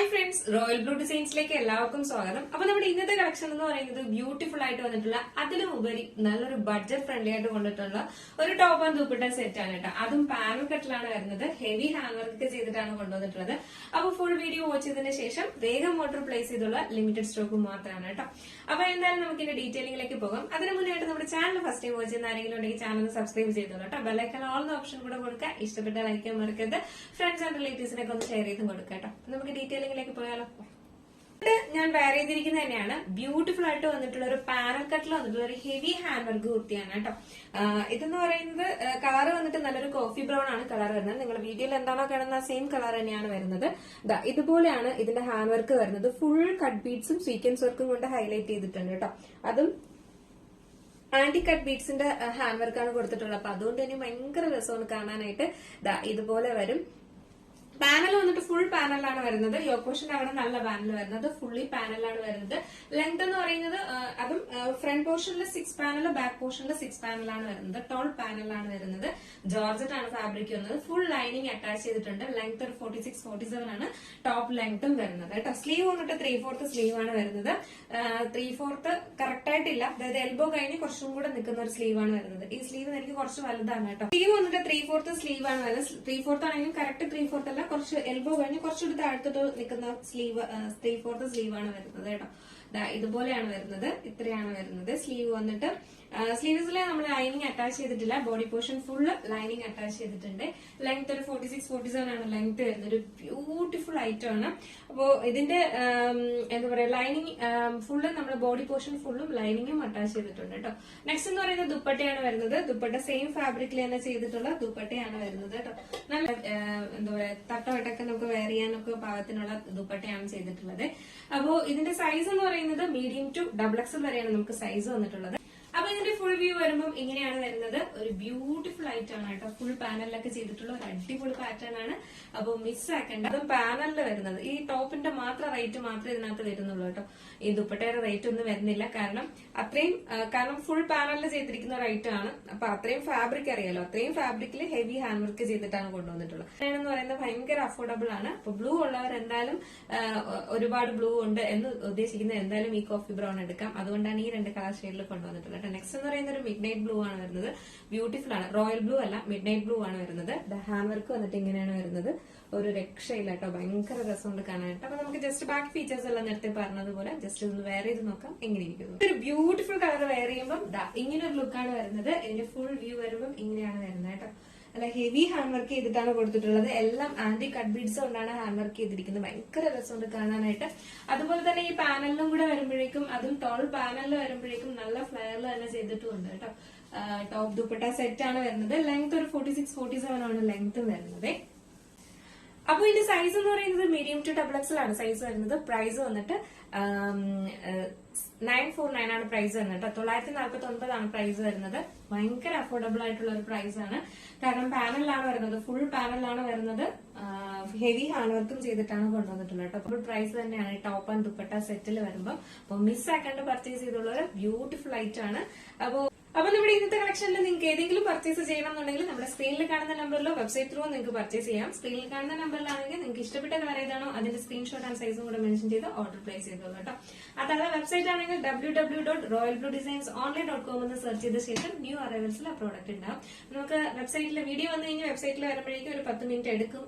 Hi friends, royal blue ഡിസൈൻസിലേക്ക് എല്ലാവർക്കും സ്വാഗതം. അപ്പൊ നമ്മുടെ ഇന്നത്തെ കളക്ഷൻ എന്ന് പറയുന്നത് ബ്യൂട്ടിഫുൾ ആയിട്ട് വന്നിട്ടുള്ള അതിലും ഉപരി നല്ലൊരു ബഡ്ജറ്റ് ഫ്രണ്ട്ലി ആയിട്ട് കൊണ്ടിട്ടുള്ള ഒരു ടോപ്പ് ആൻഡ് ദുപ്പട്ട സെറ്റ് ആണ് കേട്ടോ. അതും പാനൽ കട്ടിലാണ് വരുന്നത്. ഹെവി ഹാൻഡ് വർക്ക് ചെയ്തിട്ടാണ് കൊണ്ടുവന്നിട്ടുള്ളത്. അപ്പൊ ഫുൾ വീഡിയോ വാച്ച് ചെയ്തതിന് ശേഷം വേഗം ഓർഡർ പ്ലേസ് ചെയ്തുള്ള ലിമിറ്റഡ് സ്റ്റോക്ക് മാത്രമാണ് കേട്ടോ. അപ്പൊ എന്തായാലും നമുക്ക് ഇതിന്റെ ഡീറ്റെയിലിംഗിലേക്ക് പോകാം. അതിന് മുന്നേയായിട്ട് നമ്മുടെ ചാനൽ ഫസ്റ്റ് ടൈം വാച്ച് ചെയ്യുന്ന ആരെങ്കിലും ഉണ്ടെങ്കിൽ ചാനൽ സബ്സ്ക്രൈബ് ചെയ്തോളൂ കേട്ടോ. ബെല്ലൈക്കൺ ഓൾ എന്ന ഓപ്ഷൻ കൂടെ കൊടുക്കുക. ഇഷ്ടപ്പെട്ട ലൈക്ക് ചെയ്യാൻ മറക്കരുത്. ഫ്രണ്ട്സ് ആൻഡ് റിലേറ്റീവ്സിനൊക്കെ ഒന്ന് ഷെയർ ചെയ്തും കൊടുക്കുക കേട്ടോ. നമുക്ക് ഡീറ്റെയിലിംഗിലേക്ക് പോയാലോ. ഞാൻ വെയർ ചെയ്തിരിക്കുന്നത് തന്നെയാണ് ബ്യൂട്ടിഫുൾ ആയിട്ട് വന്നിട്ടുള്ള ഒരു പാനൽ കട്ടിൽ വന്നിട്ടുള്ള ഒരു ഹെവി ഹാൻഡ് വർക്ക് കുർത്തിയാണ് കേട്ടോ. ഇതെന്ന് പറയുന്നത് കളർ വന്നിട്ട് നല്ലൊരു കോഫി ബ്രൗൺ ആണ് കളർ വരുന്നത്. നിങ്ങൾ വീഡിയോയിൽ എന്താണോ കാണുന്ന സെയിം കളർ തന്നെയാണ് വരുന്നത്. ഇതുപോലെയാണ് ഇതിന്റെ ഹാൻഡ് വർക്ക് വരുന്നത്. ഫുൾ കട്ട് ബീഡ്സും സ്വീക്വൻസ് വർക്കും കൊണ്ട് ഹൈലൈറ്റ് ചെയ്തിട്ടുണ്ട് കേട്ടോ. അതും ആന്റി കട്ട് ബീഡ്സിന്റെ ഹാൻഡ് വർക്കാണ് കൊടുത്തിട്ടുള്ളത്. അപ്പൊ അതുകൊണ്ട് തന്നെ ഭയങ്കര രസമാണ് കാണാനായിട്ട്. ഇതുപോലെ വരും. പാനൽ വന്നിട്ട് ഫുൾ പാനലാണ് വരുന്നത്. യോക്ക് പോർഷൻ അവിടെ നല്ല പാനൽ വരുന്നത്. ഫുള്ളി പാനലാണ് വരുന്നത്. ലെങ്ത് എന്ന് പറയുന്നത് അതും ഫ്രണ്ട് പോർഷനിൽ 6 പാനൽ, ബാക്ക് പോർഷനിൽ 6 പാനലാണ് വരുന്നത്. ടോൾ പാനലാണ് വരുന്നത്. ജോർജറ്റ് ആണ് ഫാബ്രിക് വരുന്നത്. ഫുൾ ലൈനിങ് അറ്റാച്ച് ചെയ്തിട്ടുണ്ട്. ലെങ്ത് ഒരു 46-47 ആണ് ടോപ്പ് ലെങ്ത്തും വരുന്നത് കേട്ടോ. സ്ലീവ് വന്നിട്ട് 3/4 സ്ലീവ് ആണ് വരുന്നത്. 3/4 കറക്റ്റ് ആയിട്ടില്ല. അതായത് എൽബോ കഴിഞ്ഞ് കുറച്ചും കൂടെ നിൽക്കുന്ന ഒരു സ്ലീവ് ആണ് വരുന്നത്. ഈ സ്ലീവ് എനിക്ക് കുറച്ച് വലുതാണ് കേട്ടോ. സ്ലീവ് വന്നിട്ട് 3/4 സ്ലീവ് ആണ് വരുന്നത്. 3/4 ആണെങ്കിലും കറക്റ്റ് 3/4 അല്ല, കുറച്ച് എൽബോ കഴിഞ്ഞ് കുറച്ചുകൂടി താഴ്ത്തിട്ട് നിൽക്കുന്ന സ്ലീവ് 3/4 സ്ലീവ് ആണ് വരുന്നത് കേട്ടോ. ഇതുപോലെയാണ് വരുന്നത്. ഇത്രയാണ് വരുന്നത്. സ്ലീവ് വന്നിട്ട് സ്ലീവ്സിൽ നമ്മൾ ലൈനിങ് അറ്റാച്ച് ചെയ്തിട്ടില്ല. Body portion full lining attach ചെയ്തിട്ടുണ്ട്. ലെങ്ത് ഒരു 46-47 ആണ് ലെങ്ത് വരുന്നത്. ഒരു ബ്യൂട്ടിഫുൾ ഐറ്റം ആണ്. അപ്പോ ഇതിന്റെ എന്താ പറയാ ലൈനിങ് ഫുള്ള് നമ്മുടെ ബോഡി പോർഷൻ ഫുള്ളും ലൈനിങ്ങും അറ്റാച്ച് ചെയ്തിട്ടുണ്ട് കേട്ടോ. നെക്സ്റ്റ് എന്ന് പറയുന്നത് ദുപ്പട്ടയാണ് വരുന്നത്. ദുപ്പട്ട സെയിം ഫാബ്രിക്കിൽ തന്നെ ചെയ്തിട്ടുള്ള ദുപ്പട്ടയാണ് വരുന്നത് കേട്ടോ. നല്ല എന്താ പറയാ തട്ടവട്ടൊക്കെ നമുക്ക് വെയർ ചെയ്യാനൊക്കെ പാകത്തിനുള്ള ദുപ്പട്ടയാണ് ചെയ്തിട്ടുള്ളത്. അപ്പോ ഇതിന്റെ സൈസ് എന്ന് പറയുന്നത് മീഡിയം ടു XXL വരെയാണ് നമുക്ക് സൈസ് വന്നിട്ടുള്ളത്. അപ്പൊ ഇതിന്റെ ഫുൾ വ്യൂ വരുമ്പോൾ ഇങ്ങനെയാണ് വരുന്നത്. ഒരു ബ്യൂട്ടിഫുൾ ആയിട്ടാണ് കേട്ടോ. ഫുൾ പാനലിലൊക്കെ ചെയ്തിട്ടുള്ള ഒരു അടിപൊളി പാറ്റേൺ ആണ്. അപ്പൊ മിസ് ആക്കേണ്ട. അതും പാനലിൽ വരുന്നത്. ഈ ടോപ്പിന്റെ മാത്രം റേറ്റ് മാത്രമേ ഇതിനകത്ത് വരുന്നുള്ളൂ കേട്ടോ. ഈ ദുപ്പട്ടയുടെ റേറ്റ് ഒന്നും വരുന്നില്ല. കാരണം ഫുൾ പാനലിൽ ചെയ്തിരിക്കുന്ന റേറ്റ് ആണ്. അപ്പൊ അത്രയും ഫാബ്രിക് അറിയാലോ. അത്രയും ഫാബ്രിക്കിൽ ഹെവി ഹാൻഡ് വർക്ക് ചെയ്തിട്ടാണ് കൊണ്ടുവന്നിട്ടുള്ളത്. എന്ന് പറയുന്നത് ഭയങ്കര അഫോർഡബിൾ ആണ്. അപ്പൊ ബ്ലൂ ഉള്ളവർ എന്തായാലും ഒരുപാട് ബ്ലൂ ഉണ്ട് എന്ന് ഉദ്ദേശിക്കുന്നത് എന്തായാലും ഈ കോഫി ബ്രൗൺ എടുക്കാം. അതുകൊണ്ടാണ് ഈ 2 കളർ ഷെയ്ഡിൽ കൊണ്ടുവന്നിട്ടുള്ളത്. നെക്സ്റ്റ് എന്ന് പറയുന്നത് ഒരു മിഡ് നൈറ്റ് ബ്ലൂ ആണ് വരുന്നത്. ബ്യൂട്ടിഫുൾ ആണ്. റോയൽ ബ്ലൂ അല്ല, മിഡ് നൈറ്റ് ബ്ലൂ ആണ് വരുന്നത്. ഹാൻഡ് വർക്ക് വന്നിട്ട് ഇങ്ങനെയാണ് വരുന്നത്. ഒരു രക്ഷയില്ല കേട്ടോ. ഭയങ്കര രസമുണ്ട് കാണാനായിട്ട്. അപ്പൊ നമുക്ക് ജസ്റ്റ് ബാക്കി ഫീച്ചേഴ്സ് എല്ലാം നേരത്തെ പറഞ്ഞതുപോലെ ജസ്റ്റ് ഒന്ന് വെയർ ചെയ്ത് നോക്കാം എങ്ങനെ ഇരിക്കുന്നു. ഒരു ബ്യൂട്ടിഫുൾ കളർ വെയർ ചെയ്യുമ്പോൾ ഇങ്ങനെ ഒരു ലുക്കാണ് വരുന്നത്. ഇതിന്റെ ഫുൾ വ്യൂ വരുമ്പോൾ ഇങ്ങനെയാണ് വരുന്നത് കേട്ടോ. അല്ല ഹെവി ഹാൻഡ് വർക്ക് ചെയ്തിട്ടാണ് കൊടുത്തിട്ടുള്ളത്. എല്ലാം ആന്റി കട്ട് ബീഡ്സ് കൊണ്ടാണ് ഹാൻഡ് വർക്ക് ചെയ്തിരിക്കുന്നത്. ഭയങ്കര രസമുണ്ട് കാണാനായിട്ട്. അതുപോലെ തന്നെ ഈ പാനലിലും കൂടെ വരുമ്പോഴേക്കും, അതും ടോൾ പാനലിൽ വരുമ്പോഴേക്കും നല്ല ഫ്ലെയറിൽ തന്നെ ചെയ്തിട്ടുമുണ്ട് കേട്ടോ. ടോപ്പ് ദുപ്പട്ട സെറ്റ് ആണ് വരുന്നത്. ലെങ്ത് ഒരു 46-47 ആണ് ലെങ്ത് വരുന്നത്. അപ്പൊ ഇതിന്റെ സൈസ് എന്ന് പറയുന്നത് മീഡിയം ടു XXL ആണ് സൈസ് വരുന്നത്. പ്രൈസ് വന്നിട്ട് 949 ആണ് പ്രൈസ് വരുന്നത്. 949 ആണ് പ്രൈസ് വരുന്നത്. ഭയങ്കര അഫോർഡബിൾ ആയിട്ടുള്ള ഒരു പ്രൈസ് ആണ്. കാരണം പാനലിലാണ് വരുന്നത്. ഫുൾ പാനലിലാണ് വരുന്നത്. ഹെവി ഹാൻഡ് വർക്കും ചെയ്തിട്ടാണ് കൊണ്ടുവന്നിട്ടുള്ളത് കേട്ടോ. ഫുൾ പ്രൈസ് തന്നെയാണ് ടോപ്പ് ആൻഡ് ദുപ്പട്ട സെറ്റിൽ വരുമ്പോൾ. അപ്പൊ മിസ് ആക്കാണ്ട് പർച്ചേസ് ചെയ്തുള്ള ഒരു ബ്യൂട്ടിഫുൾ ഐറ്റം ആണ്. അപ്പൊ നമ്മുടെ ഇന്നത്തെ കളക്ഷനിൽ നിങ്ങൾക്ക് ഏതെങ്കിലും പർച്ചേസ് ചെയ്യണം എന്നുണ്ടെങ്കിൽ നമ്മുടെ സ്ക്രീനിൽ കാണുന്ന നമ്പറിലോ വെബ്സൈറ്റ് ത്രൂ നിങ്ങൾക്ക് പർച്ചേസ് ചെയ്യാം. സ്ക്രീനിൽ കാണുന്ന നമ്പറിലാണെങ്കിൽ നിങ്ങൾക്ക് ഇഷ്ടപ്പെട്ട കളർ ഏതാണോ അതിന്റെ സ്ക്രീൻഷോട്ട് ആൻഡ് സൈസും കൂടെ മെൻഷൻ ചെയ്ത് ഓർഡർ പ്ലേസ് ചെയ്തോളൂ കേട്ടോ. അതല്ല വെബ്സൈറ്റ് ആണെങ്കിൽ www.royalbluedesignsonline.com എന്ന് സെർച്ച് ചെയ്ത ശേഷം ന്യൂ അറൈവൽസിൽ ആ പ്രോഡക്റ്റ് ഉണ്ടാവും. നമുക്ക് വെബ്സൈറ്റിലെ വീഡിയോ വന്നു കഴിഞ്ഞാൽ വെബ്സൈറ്റിൽ വരുമ്പോഴേക്കും ഒരു 10 മിനിറ്റ് എടുക്കും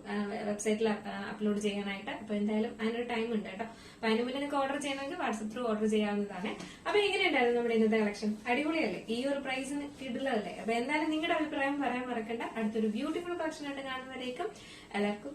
വെബ്സൈറ്റിൽ അപ്ലോഡ് ചെയ്യാനായിട്ട്. അപ്പൊ എന്തായാലും അതിനൊരു ടൈം ഉണ്ട് കേട്ടോ. അപ്പൊ അതിന് മുന്നേ നിങ്ങൾക്ക് ഓർഡർ ചെയ്യണമെങ്കിൽ വാട്സ്ആപ്പ് ത്രൂ ഓർഡർ ചെയ്യാവുന്നതാണ്. അപ്പൊ എങ്ങനെയുണ്ടായിരുന്നു നമ്മുടെ ഇന്നത്തെ കളക്ഷൻ? അടിപൊളിയല്ലേ? ഈ ഒരു പ്രൈസിന് കിടിലല്ലേ? അപ്പൊ എന്തായാലും നിങ്ങളുടെ അഭിപ്രായം പറയാൻ മറക്കണ്ട. അടുത്തൊരു ബ്യൂട്ടിഫുൾ കളക്ഷൻ ആയിട്ട് കാണുന്നവരേക്കും എല്ലാവർക്കും